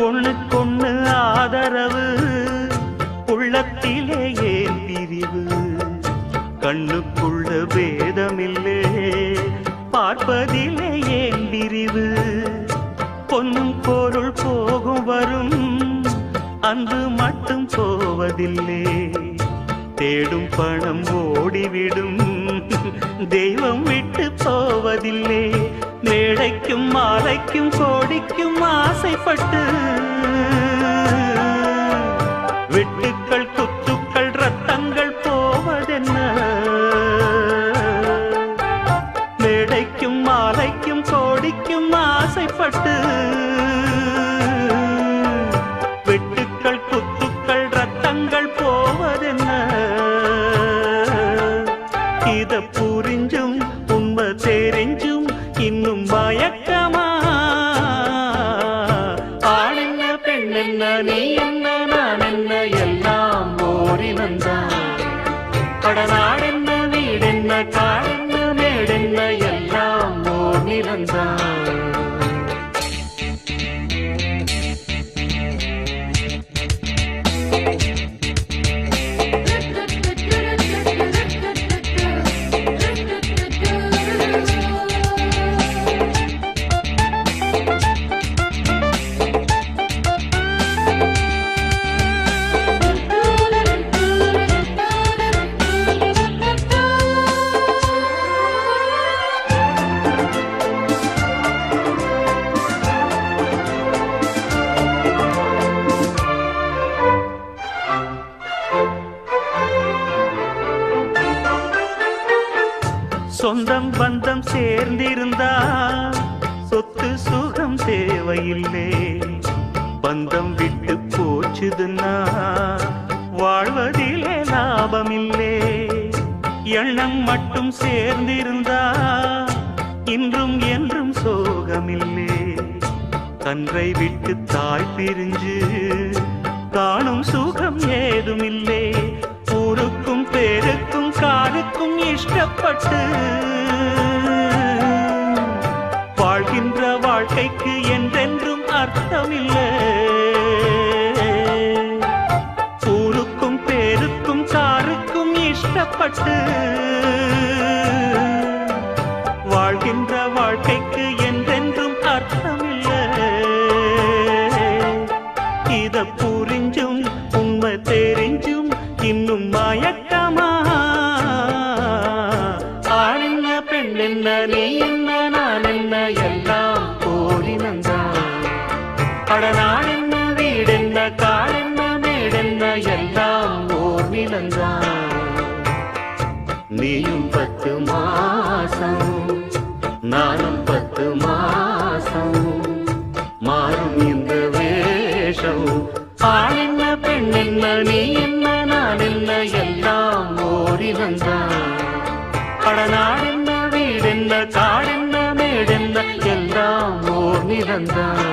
ஒண்ணுக்கொண்ணு ஆதரவு உள்ளத்திலே ஏன் பிரிவு கண்ணுக்குள்ள பேதமில்லே பார்ப்பதிலே ஏன் பிரிவு பொன்னும் பொருள் போகும் வரும் அன்பு மட்டும் போவதில்லை தேடும் பணம் ஓடிவிடும் தெய்வம் விட்டு போவதில்லை மேடைக்கும் மாலைக்கும் கோடிக்கும் ஆசைப்பட்டு வெட்டுக்கள் குத்துக்கள் ரத்தங்கள் போவதென்ன மேடைக்கும் மாலைக்கும் கோடிக்கும் ஆசைப்பட்டு வெட்டுக்கள் குத்துக்கள் ரத்தங்கள் போவதென்ன இத புரிஞ்சும் உண்மை தெரிஞ்சும் இன்னும் மயக்கமா ஆணென்ன பெண்ணென்ன நீ என்ன நான் என்ன எல்லாம் ஓரினந்தான் கடநாடென்ன வீடென்ன காடென்ன மேடென்ன எல்லாம் ஓர் நிலந்தான் சொந்தம் பந்தம் சேர்ந்திருந்தா சொத்து சுகம் தேவையில்லை பந்தம் விட்டு போச்சுதுன்னா வாழ்வதிலே லாபமில்லை எண்ணம் மட்டும் சேர்ந்திருந்தா இன்றும் என்றும் சோகமில்லை கன்றை விட்டு தாய் பிரிஞ்சு காணும் சுகம் ஏதுமில்லை ஊருக்கும் பேருக்கும் காலுக்கும் இஷ்டப்பட்டு வாழ்கின்ற வாழ்க்கைக்கு என்றென்றும் அர்த்தமில்லை. ஊருக்கும் பேருக்கும் சாருக்கும் இஷ்டப்பட்டு வாழ்கின்ற வாழ்க்கைக்கு என்றென்றும் அர்த்தமில்லை. இத புரிஞ்சும் உண்மை தெரிஞ்சும் இன்னும் மயக்கமா? ஆண் என்ன பெண் என்ன நீ என்ன நான் என்ன எல்லாம் போலினந்தான். அடநாள் என்ன வீடென்ன காடென்ன மேடென்ன எல்லாம் ஓர் நிலந்தான். நீயும் 10 மாசம் நானும் 10 மாசம் மாறும் இந்த வேஷம். ஆண் என்ன பெண் என்ன நீ என்ன நான் என்ன எல்லாம் ஓரினந்தான். கடநாள் என்ன வீடென்ன காடென்ன மேடென்ன எல்லாம் ஓர் நிலந்தான்.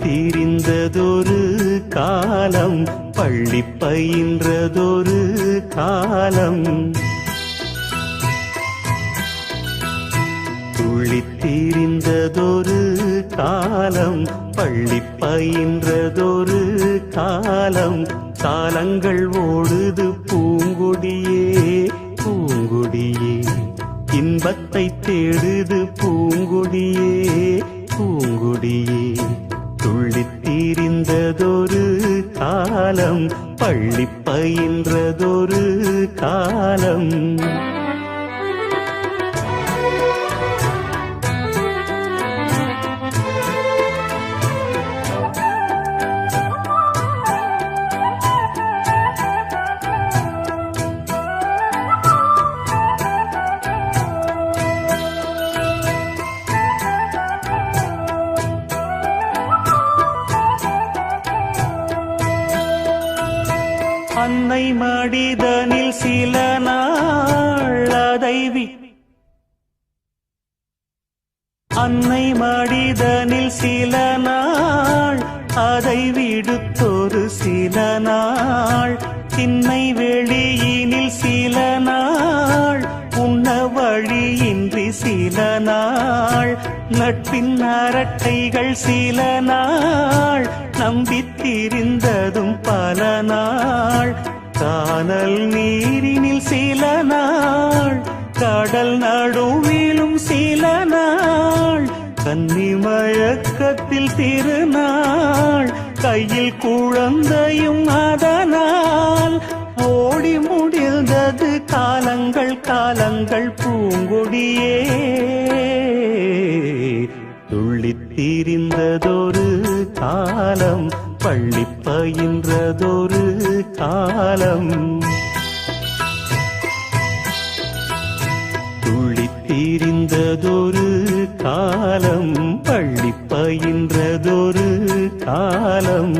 துள்ளித்தீரிந்ததொரு காலம் பள்ளி பயின்றதொரு காலம். துள்ளித்தீரிந்ததொரு காலம் பள்ளி பயின்றதொரு காலம். காலங்கள் ஓடுது பூங்கொடியே பூங்கொடியே இன்பத்தை தேடுது பூங்கொடியே பூங்கொடியே. துள்ளித்தீரிந்ததொரு காலம் பள்ளி பயின்றதொரு காலம். அன்னை மடிதனில் சில நாள் அதை அன்னை மடிதனில் சில நாள் அதை விடுத்தொரு சில நாள். திண்ணை வெளியினில் சில நாள் உண்ண வழியின்றி சில நாள். நட்பின் அரட்டைகள் சில நாள் நம்பித்திருந்ததும் பல நாள். கானல் நீரினில் சில நாள் கடல் நடுவிலும் சில நாள். கன்னி மயக்கத்தில் திருநாள் கையில் குழந்தையும் அதனால். ஓடி முடிந்தது காலங்கள் காலங்கள் பூங்கொடியே. துள்ளித்தீரிந்ததொரு காலம் பள்ளி பயின்றதொரு காலம். துள்ளித்தீரிந்ததொரு காலம் பள்ளி பயின்றதொரு காலம்.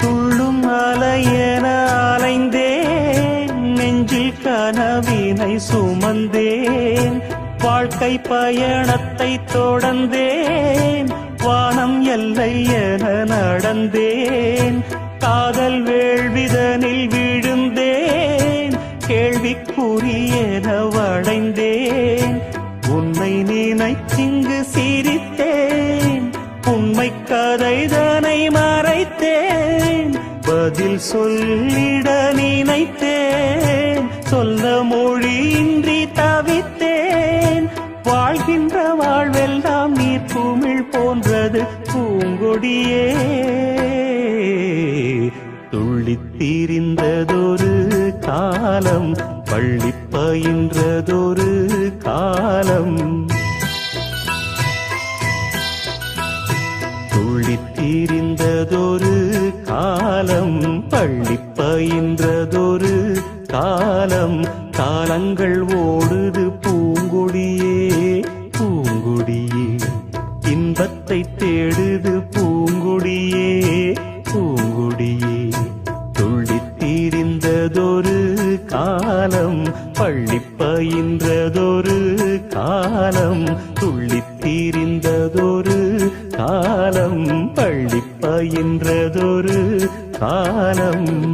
துள்ளும் அலையென அலைந்தேன் நெஞ்சில் கனவினை சுமந்தேன். வாழ்க்கை பயணத்தை தொடர்ந்தேன் வானம் எல்லை என நடந்தேன். காதல் வேள்விதனில் விழுந்தேன் கேள்விக்குரியென வளைந்தேன். உன்னை நினைச்சிங்கு சிரித்தேன் உண்மை கதைதனை சொல்லிட நினைத்தேன், சொல்ல மொழியின்றி தவித்தேன். வாழ்கின்ற வாழ்வெல்லாம் நீர் குமிழ் போன்றது பூங்கொடியே. துள்ளித் திரிந்ததொரு காலம், பள்ளி பயின்றதொரு காலம். துள்ளித் திரிந்ததொரு காலம், பள்ளி பயின்றதொரு காலம். காலங்கள் ஓடுது பூங்கொடியே, பூங்கொடியே. இன்பத்தை தேடுது பூங்கொடியே, பூங்கொடியே. துள்ளித் திரிந்ததொரு காலம், பள்ளி பயின்றதொரு காலம். துள்ளித் திரிந்ததொரு காலம், பள்ளி பயின்றதொரு காலம்.